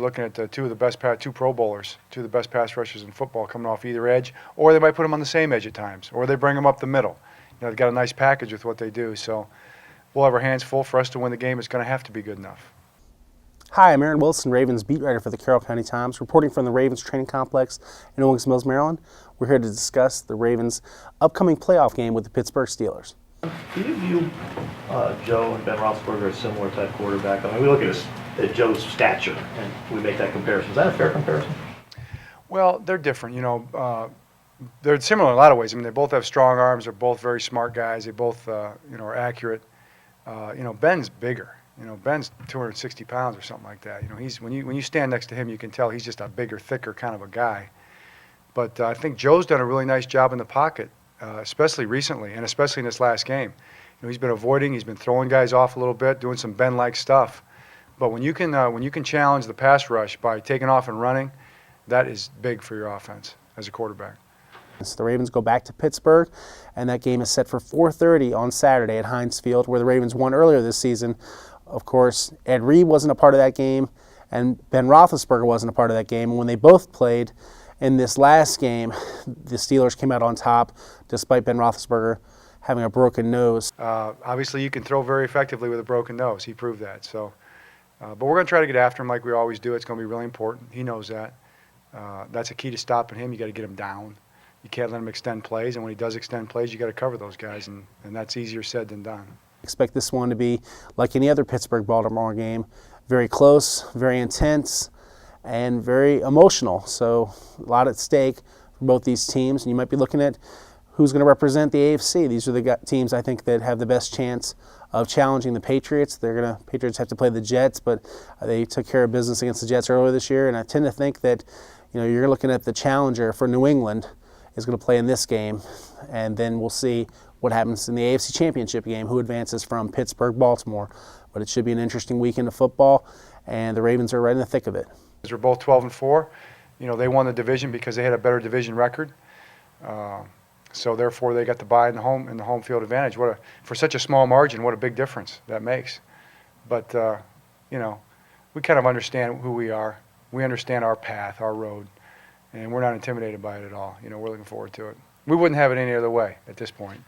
looking at two Pro Bowlers, two of the best pass rushers in football coming off either edge, or they might put them on the same edge at times, or they bring them up the middle. They've got a nice package with what they do. So we'll have our hands full. For us to win the game, it's going to have to be good enough. Hi, I'm Aaron Wilson, Ravens beat writer for the Carroll County Times, reporting from the Ravens training complex in Owings Mills, Maryland. We're here to discuss the Ravens' upcoming playoff game with the Pittsburgh Steelers. Do you view Joe and Ben Roethlisberger as similar type quarterback? I mean, we look at Joe's stature and we make that comparison. Is that a fair comparison? Well, they're different. They're similar in a lot of ways. I mean, they both have strong arms. They're both very smart guys. They both, are accurate. Ben's bigger. Ben's 260 pounds or something like that. When you stand next to him, you can tell he's just a bigger, thicker kind of a guy. But I think Joe's done a really nice job in the pocket, especially recently, and especially in this last game. He's been avoiding, he's been throwing guys off a little bit, doing some Ben-like stuff. But when you can challenge the pass rush by taking off and running, that is big for your offense as a quarterback. So the Ravens go back to Pittsburgh, and that game is set for 4:30 on Saturday at Heinz Field, where the Ravens won earlier this season. Of course, Ed Reed wasn't a part of that game, and Ben Roethlisberger wasn't a part of that game. And when they both played in this last game, the Steelers came out on top, despite Ben Roethlisberger having a broken nose. Obviously, you can throw very effectively with a broken nose. He proved that. So, but we're going to try to get after him like we always do. It's going to be really important. He knows that. That's a key to stopping him. You got to get him down. You can't let him extend plays, and when he does extend plays, you got to cover those guys, and that's easier said than done. Expect this one to be like any other Pittsburgh-Baltimore game, very close, very intense, and very emotional. So a lot at stake for both these teams, and you might be looking at who's going to represent the AFC. These are the teams I think that have the best chance of challenging the Patriots. Patriots have to play the Jets, but they took care of business against the Jets earlier this year, and I tend to think that you're looking at the challenger for New England is going to play in this game, and then we'll see what happens in the AFC Championship game, who advances from Pittsburgh, Baltimore. But it should be an interesting weekend of football, and the Ravens are right in the thick of it. They're both 12-4. They won the division because they had a better division record. So therefore, they got the bye in the home field advantage. For such a small margin, what a big difference that makes. But we kind of understand who we are. We understand our path, our road, and we're not intimidated by it at all. We're looking forward to it. We wouldn't have it any other way at this point.